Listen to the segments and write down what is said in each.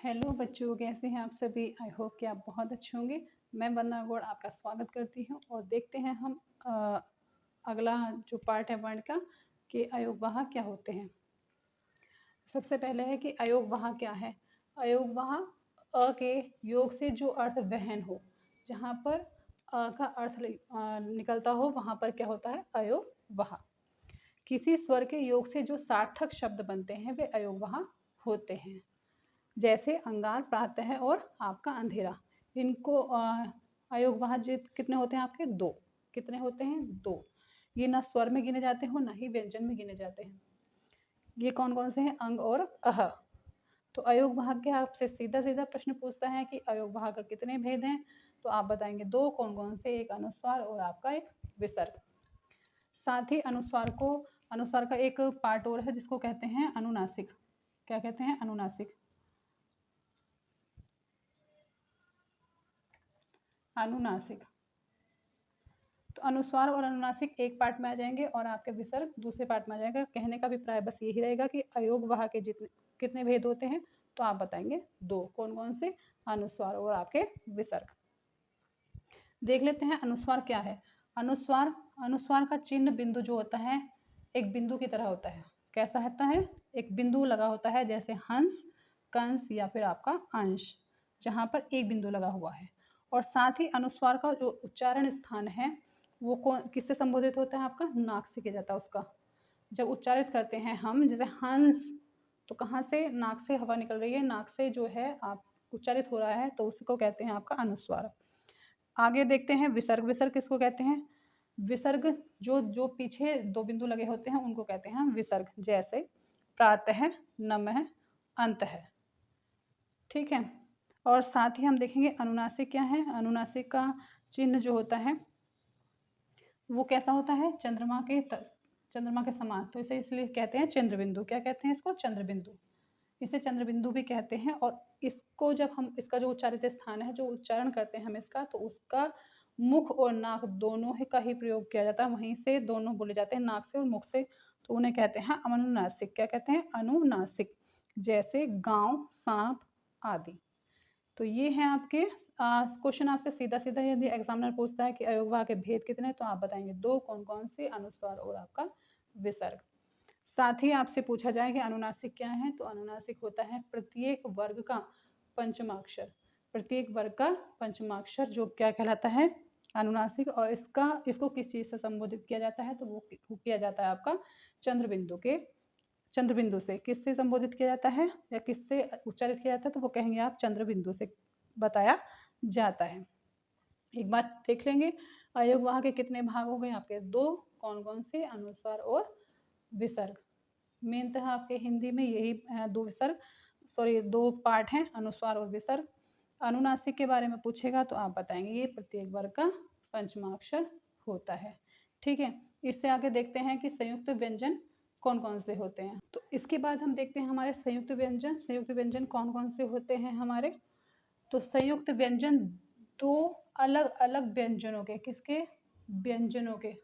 Hello बच्चों, कैसे हैं आप सभी। आई होप कि आप बहुत अच्छे होंगे। मैं वंदना गौड़ आपका स्वागत करती हूं और देखते हैं हम अगला जो पार्ट है वर्ण का कि अयोगवाह क्या होते हैं। सबसे पहले है कि अयोगवाह क्या है। अयोगवाह अ के योग से जो अर्थ वहन हो, जहाँ पर अ का अर्थ निकलता हो वहाँ पर क्या होता है, अयोगवाह। किसी स्वर के योग से जो सार्थक शब्द बनते हैं वे अयोगवाह होते हैं। जैसे अंगार, प्रातः और आपका अंधेरा। इनको अयोगवाह कितने होते हैं आपके, दो। कितने होते हैं, दो। ये ना स्वर में गिने जाते हो ना ही व्यंजन में गिने जाते हैं। ये कौन कौन से हैं, अंग और अह। तो अयोगवाह के आपसे सीधा सीधा प्रश्न पूछता है कि अयोगवाह का कितने भेद हैं, तो आप बताएंगे दो। कौन कौन से, एक अनुस्वार और आपका एक विसर्ग। साथ ही अनुस्वार का एक पार्ट और है जिसको कहते हैं अनुनासिक। क्या कहते हैं, अनुनासिक। अनुनासिक। तो अनुस्वार और अनुनासिक एक पार्ट में आ जाएंगे और आपके विसर्ग दूसरे पार्ट में आ जाएगा। कहने का अभिप्राय बस यही रहेगा कि अयोगवाह के जितने कितने भेद होते हैं, तो आप बताएंगे दो। कौन कौन से, अनुस्वार और आपके विसर्ग। देख लेते हैं अनुस्वार क्या है। अनुस्वार का चिन्ह बिंदु जो होता है एक बिंदु की तरह होता है। कैसा होता है, एक बिंदु लगा होता है, जैसे हंस, कंस या फिर आपका अंश, जहां पर एक बिंदु लगा हुआ है। और साथ ही अनुस्वार का जो उच्चारण स्थान है वो कौन किससे संबोधित होता है, आपका नाक से किया जाता है उसका। जब उच्चारित करते हैं हम, जैसे हंस, तो कहाँ से, नाक से हवा निकल रही है, नाक से जो है आप उच्चारित हो रहा है, तो उसको कहते हैं आपका अनुस्वार। आगे देखते हैं विसर्ग। विसर्ग किसको कहते हैं, विसर्ग जो जो पीछे दो बिंदु लगे होते हैं उनको कहते हैं विसर्ग। जैसे प्रातः, नमः, अंतः। ठीक है। और साथ ही हम देखेंगे अनुनासिक क्या है। अनुनासिक का चिन्ह जो होता है वो कैसा होता है, चंद्रमा के समान। तो इसे इसलिए कहते हैं चंद्र बिंदु। क्या कहते हैं इसको, चंद्र बिंदु। इसे चंद्र बिंदु भी कहते हैं। और इसको जब हम, इसका जो उच्चारित स्थान है, जो उच्चारण करते हैं हम इसका, तो उसका मुख और नाक दोनों ही का ही प्रयोग किया जाता है। वहीं से दोनों बोले जाते हैं, नाक से और मुख से। तो उन्हें कहते हैं अनुनासिक। क्या कहते हैं, अनुनासिक। जैसे गांव, सांप आदि। तो ये है आपके क्वेश्चन। आपसे सीधा सीधा यदि एग्जामिनर पूछता है कि अयोगवाह के भेद कितने, तो आप बताएंगे दो। कौन कौन से, अनुस्वार और आपका विसर्ग। साथ ही आपसे पूछा जाए कि अनुनासिक क्या है, तो अनुनासिक होता है प्रत्येक वर्ग का पंचमाक्षर। प्रत्येक वर्ग का पंचमाक्षर जो क्या कहलाता है, अनुनासिक। और इसको किस चीज से संबोधित किया जाता है, तो वो किया जाता है आपका चंद्र बिंदु से। किससे संबोधित किया जाता है या किससे उच्चारित किया जाता है, तो वो कहेंगे आप चंद्र बिंदु से बताया जाता है। एक बार देख लेंगे अयोगवाह के कितने भाग हो गए आपके, दो। कौन कौन से, अनुस्वार और विसर्ग। मेनतः आपके हिंदी में यही दो विसर्ग, सॉरी दो पार्ट हैं, अनुस्वार और विसर्ग। अनुनासिक के बारे में पूछेगा तो आप बताएंगे ये प्रत्येक वर्ग का पंचमाक्षर होता है। ठीक है। इससे आगे देखते हैं कि संयुक्त व्यंजन कौन कौन से होते हैं। तो इसके बाद हम देखते हैं हमारे संयुक्त व्यंजन। संयुक्त व्यंजन कौन कौन से होते हैं हमारे, तो संयुक्त व्यंजन दो अलग अलग व्यंजनों के, किसके, व्यंजनों के,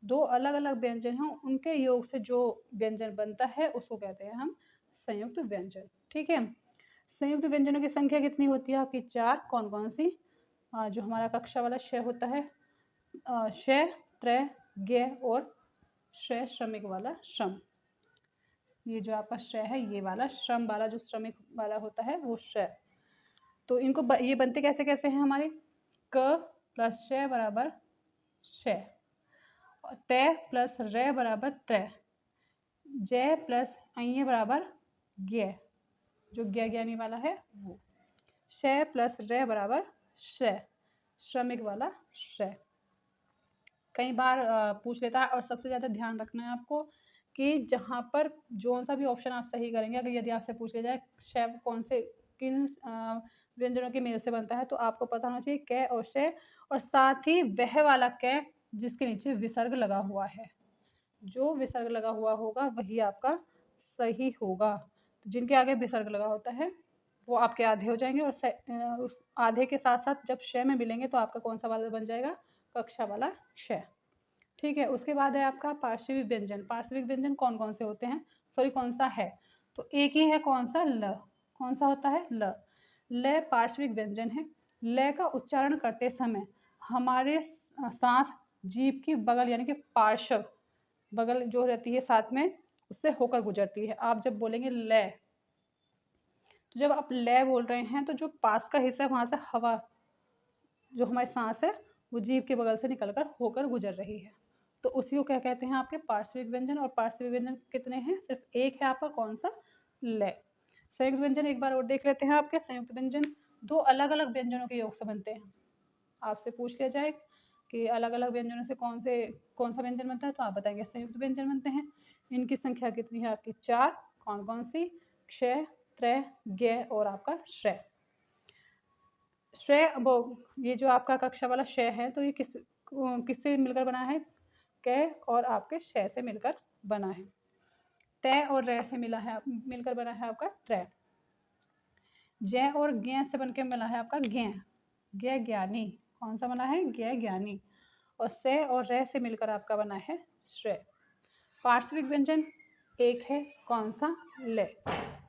दो अलग अलग व्यंजन हैं उनके योग से जो व्यंजन बनता है उसको कहते हैं हम संयुक्त व्यंजन। ठीक है। संयुक्त व्यंजनों की संख्या कितनी होती है आपकी, चार। कौन कौन सी, जो हमारा कक्षा वाला श होता है, श, त्रय, ज्ञ और श श्रमिक वाला श्रम। ये जो आपका श है, ये वाला श्रम वाला जो श्रमिक वाला होता है वो श। तो इनको ये बनते कैसे कैसे हैं हमारे, क प्लस श बराबर श, तय प्लस रे बराबर त्रय, जय प्लस अय बराबर ज्ञ, जो ज्ञ ज्ञानी वाला है वो, श प्लस रे बराबर श, श्रमिक वाला श। कई बार पूछ लेता है। और सबसे ज़्यादा ध्यान रखना है आपको कि जहाँ पर जो सा भी ऑप्शन आप सही करेंगे, अगर यदि आपसे पूछ लिया जाए श कौन से, किन व्यंजनों के मेल से बनता है, तो आपको पता होना चाहिए क और श, और साथ ही वह वाला क जिसके नीचे विसर्ग लगा हुआ है। जो विसर्ग लगा हुआ होगा वही आपका सही होगा। तो जिनके आगे विसर्ग लगा होता है वो आपके आधे हो जाएंगे, और उस आधे के साथ साथ जब श में मिलेंगे तो आपका कौन सा वाला बन जाएगा, कक्षा वाला श। ठीक है। उसके बाद है आपका पार्श्विक व्यंजन। पार्श्विक व्यंजन कौन कौन से होते हैं, सॉरी कौन सा है, तो एक ही है, कौन सा, ल। कौन सा होता है, ल। लय पार्श्विक व्यंजन है। लय का उच्चारण करते समय हमारे सांस जीभ की बगल यानी कि पार्श्व बगल जो रहती है साथ में उससे होकर गुजरती है। आप जब बोलेंगे लय, तो जब आप लय बोल रहे हैं तो जो पास का हिस्सा है वहाँ से हवा जो हमारी सांस है वो जीभ के बगल से निकलकर होकर गुजर रही है, तो उसी को क्या कहते हैं आपके पार्श्विक व्यंजन। और पार्श्विक व्यंजन कितने हैं? सिर्फ एक है आपका, कौन सा? लय। संयुक्त व्यंजन एक बार और देख लेते हैं। आपके संयुक्त व्यंजन दो अलग अलग व्यंजनों के योग से बनते हैं। आपसे पूछ लिया जाए कि अलग अलग व्यंजनों से कौन सा व्यंजन बनता है, तो आप बताएंगे संयुक्त व्यंजन बनते हैं। इनकी संख्या कितनी है आपकी? 4। कौन कौन सी? क्षय, त्रय, ज्ञ और आपका श्रेय। श्रेय वो ये जो आपका कक्षा वाला क्षय है तो ये किससे मिलकर बना है? कै और आपके क्षय से मिलकर बना है। तय और रय से मिलकर बना है आपका त्रय। जय और ज्ञ से बनकर मिला है आपका ज्ञ, ज्ञ ज्ञानी। कौन सा बना है? ज्ञ ज्ञानी। और से और रय से मिलकर आपका बना है श्रेय। पार्श्विक व्यंजन एक है, कौन सा? लय।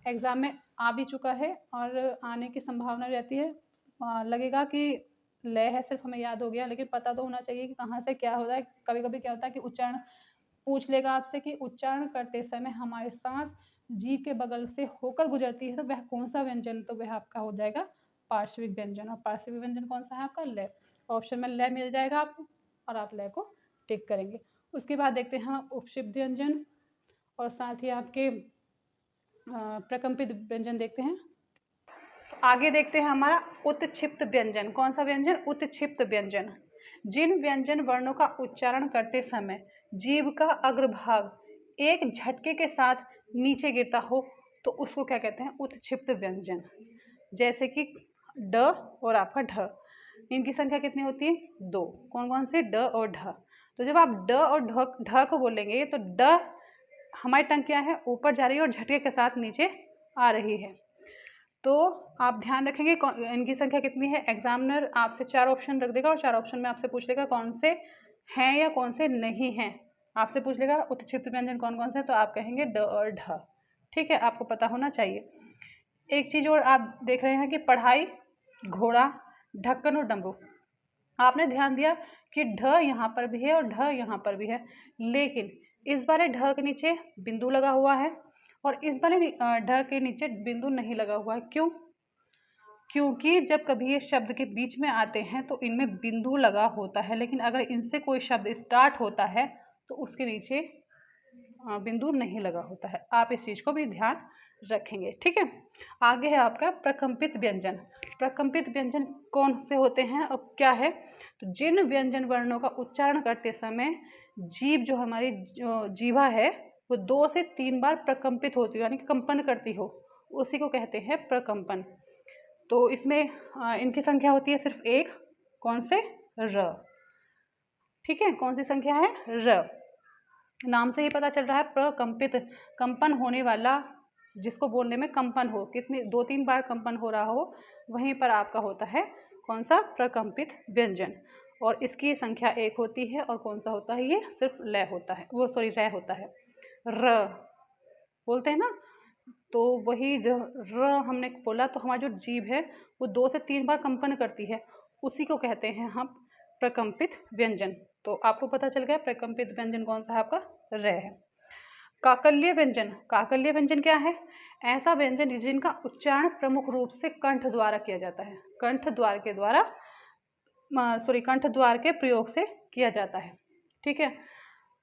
एग्जाम में आ भी चुका है और आने की संभावना रहती है। लगेगा कि लय है, सिर्फ हमें याद हो गया, लेकिन पता तो होना चाहिए कि कहाँ से क्या होता है। कभी कभी क्या होता है कि उच्चारण पूछ लेगा आपसे कि उच्चारण करते समय हमारी सांस जीभ के बगल से होकर गुजरती है तो वह कौन सा व्यंजन? तो वह आपका हो जाएगा पार्श्विक व्यंजन। और पार्श्विक व्यंजन कौन सा है आपका? लय। ऑप्शन में लय मिल जाएगा आपको और आप लय को टिक करेंगे। उसके बाद देखते हैं हम उपशिप्त व्यंजन और साथ ही आपके प्रकंपित व्यंजन देखते हैं। तो आगे देखते हैं हमारा उत्क्षिप्त व्यंजन। कौन सा व्यंजन? उत्क्षिप्त व्यंजन। जिन व्यंजन वर्णों का उच्चारण करते समय जीभ का अग्रभाग एक झटके के साथ नीचे गिरता हो तो उसको क्या कहते हैं? उत्क्षिप्त व्यंजन। जैसे कि ड और आपका ढ, इनकी संख्या कितनी होती है? 2। कौन कौन से? ड और ढ। तो जब आप ड और ढ को बोलेंगे तो ड हमारी टंग क्या है? ऊपर जा रही है और झटके के साथ नीचे आ रही है। तो आप ध्यान रखेंगे इनकी संख्या कितनी है। एग्जामिनर आपसे 4 ऑप्शन रख देगा और 4 ऑप्शन में आपसे पूछ लेगा कौन से हैं या कौन से नहीं हैं। आपसे पूछ लेगा उत्क्षिप्त व्यंजन कौन कौन से हैं, तो आप कहेंगे ड और ढ। ठीक है, आपको पता होना चाहिए। एक चीज़ और आप देख रहे हैं कि पढ़ाई, घोड़ा, ढक्कन और डमरू। आपने ध्यान दिया कि ढ यहाँ पर भी है और ढ यहाँ पर भी है, लेकिन इस बार ढ के नीचे बिंदु लगा हुआ है और इस वाले ढ के नीचे बिंदु नहीं लगा हुआ है। क्यों? क्योंकि जब कभी ये शब्द के बीच में आते हैं तो इनमें बिंदु लगा होता है, लेकिन अगर इनसे कोई शब्द स्टार्ट होता है तो उसके नीचे बिंदु नहीं लगा होता है। आप इस चीज़ को भी ध्यान रखेंगे। ठीक है, आगे है आपका प्रकंपित व्यंजन। प्रकंपित व्यंजन कौन से होते हैं और क्या है? तो जिन व्यंजन वर्णों का उच्चारण करते समय जीभ जो हमारी जीभा है वो 2 से 3 बार प्रकंपित होती हो यानी कि कंपन करती हो, उसी को कहते हैं प्रकंपन। तो इसमें इनकी संख्या होती है सिर्फ एक, कौन से? र। ठीक है, कौन सी संख्या है? र। नाम से ही पता चल रहा है प्रकंपित, कंपन होने वाला, जिसको बोलने में कंपन हो, कितनी 2-3 बार कंपन हो रहा हो, वहीं पर आपका होता है कौन सा? प्रकंपित व्यंजन। और इसकी संख्या 1 होती है और कौन सा होता है? ये सिर्फ लय होता है, वो सॉरी रै होता है। र बोलते हैं ना, तो वही र हमने बोला तो हमारी जो जीभ है वो 2 से 3 बार कंपन करती है, उसी को कहते हैं हम प्रकंपित व्यंजन। तो आपको पता चल गया प्रकंपित व्यंजन कौन सा है आपका? र है। काकल्य व्यंजन। काकल्य व्यंजन क्या है? ऐसा व्यंजन जिनका उच्चारण प्रमुख रूप से कंठ द्वारा किया जाता है। कंठ द्वार के प्रयोग से किया जाता है। ठीक है,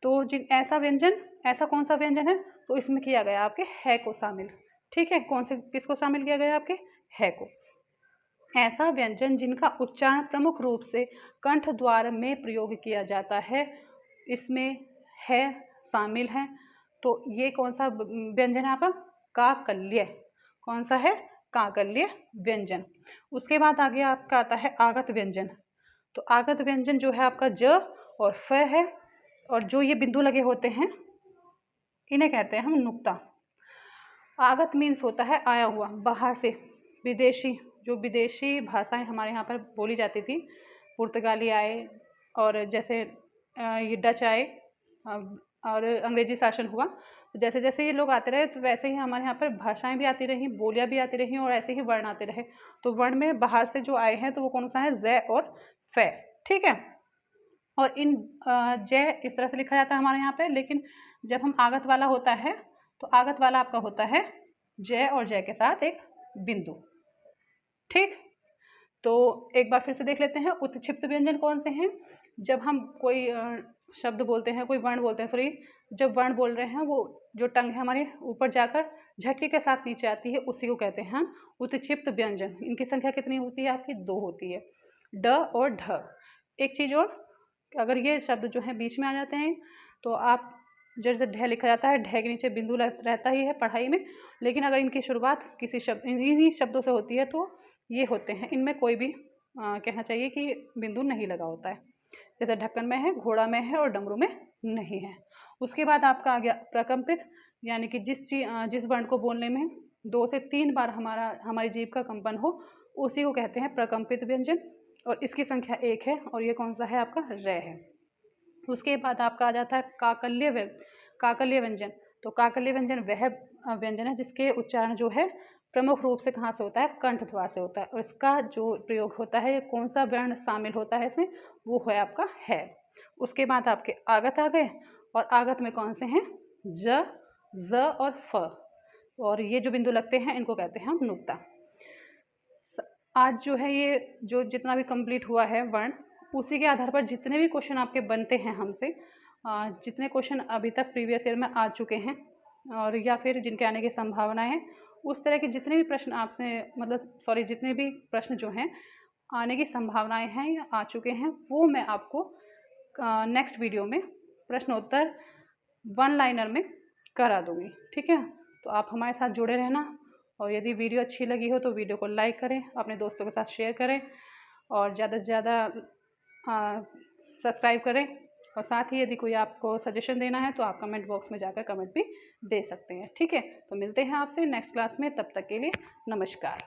तो ऐसा व्यंजन, ऐसा कौन सा व्यंजन है? तो इसमें किया गया आपके है को शामिल। ठीक है, कौन से किसको शामिल किया गया? आपके है को। ऐसा व्यंजन जिनका उच्चारण प्रमुख रूप से कंठ द्वार में प्रयोग किया जाता है, इसमें है शामिल है। तो ये कौन सा व्यंजन है आपका? काकल्य। कौन सा है? काकल्य व्यंजन। उसके बाद आगे आपका आता है आगत व्यंजन। तो आगत व्यंजन जो है आपका ज और फ है, और जो ये बिंदु लगे होते हैं इन्हें कहते हैं हम नुक्ता। आगत मीन्स होता है आया हुआ, बाहर से, विदेशी। जो विदेशी भाषाएं हमारे यहाँ पर बोली जाती थी, पुर्तगाली आए और जैसे ये डच आए, और अंग्रेजी शासन हुआ। तो जैसे जैसे ये लोग आते रहे तो वैसे ही हमारे यहाँ पर भाषाएं भी आती रहीं, बोलियां भी आती रहीं और ऐसे ही वर्ण आते रहे। तो वर्ण में बाहर से जो आए हैं तो वो कौन सा है, ज़ और फे। ठीक है। और इन जय इस तरह से लिखा जाता है हमारे यहाँ पे, लेकिन जब हम आगत वाला होता है तो आगत वाला आपका होता है जय और जय के साथ एक बिंदु। ठीक, तो एक बार फिर से देख लेते हैं उत्क्षिप्त व्यंजन कौन से हैं। जब हम कोई शब्द बोलते हैं, कोई वर्ण बोलते हैं, सॉरी, जब वर्ण बोल रहे हैं वो जो टंग है हमारे ऊपर जाकर झटके के साथ नीचे आती है, उसी को कहते हैं हम उत्क्षिप्त व्यंजन। इनकी संख्या कितनी होती है आपकी, 2 होती है, ड और ढ। एक चीज़ और, अगर ये शब्द जो है बीच में आ जाते हैं तो आप जैसे ढ लिखा जाता है, ढ के नीचे बिंदु रहता ही है पढ़ाई में, लेकिन अगर इनकी शुरुआत किसी शब्द इन्हीं शब्दों से होती है तो ये होते हैं, इनमें कोई भी कहना चाहिए कि बिंदु नहीं लगा होता है। जैसे ढक्कन में है, घोड़ा में है और डमरू में नहीं है। उसके बाद आपका आ गया प्रकंपित, यानी कि जिस वर्ण को बोलने में 2 से 3 बार हमारी जीभ का कंपन हो, उसी को कहते हैं प्रकंपित व्यंजन, और इसकी संख्या 1 है, और ये कौन सा है आपका, र है। उसके बाद आपका आ जाता है काकल्य व्यंजन। तो काकल्य व्यंजन वह व्यंजन है जिसके उच्चारण जो है प्रमुख रूप से कहाँ से होता है, कंठ द्वार से होता है, और इसका जो प्रयोग होता है, कौन सा वर्ण शामिल होता है इसमें, वो है आपका है। उसके बाद आपके आगत आ गए, और आगत में कौन से हैं, ज, ज और फ, और ये जो बिंदु लगते हैं इनको कहते हैं हम नुक्ता। आज जो है ये जो जितना भी कंप्लीट हुआ है वर्ण, उसी के आधार पर जितने भी क्वेश्चन आपके बनते हैं हमसे, जितने क्वेश्चन अभी तक प्रीवियस ईयर में आ चुके हैं और या फिर जिनके आने की संभावना है, उस तरह के जितने भी प्रश्न आपसे जितने भी प्रश्न जो हैं आने की संभावनाएं हैं या आ चुके हैं, वो मैं आपको नेक्स्ट वीडियो में प्रश्नोत्तर 1 लाइनर में करा दूँगी। ठीक है, तो आप हमारे साथ जुड़े रहना, और यदि वीडियो अच्छी लगी हो तो वीडियो को लाइक करें, अपने दोस्तों के साथ शेयर करें, और ज़्यादा से ज़्यादा सब्सक्राइब करें। और साथ ही यदि कोई आपको सजेशन देना है तो आप कमेंट बॉक्स में जाकर कमेंट भी दे सकते हैं। ठीक है, तो मिलते हैं आपसे नेक्स्ट क्लास में, तब तक के लिए नमस्कार।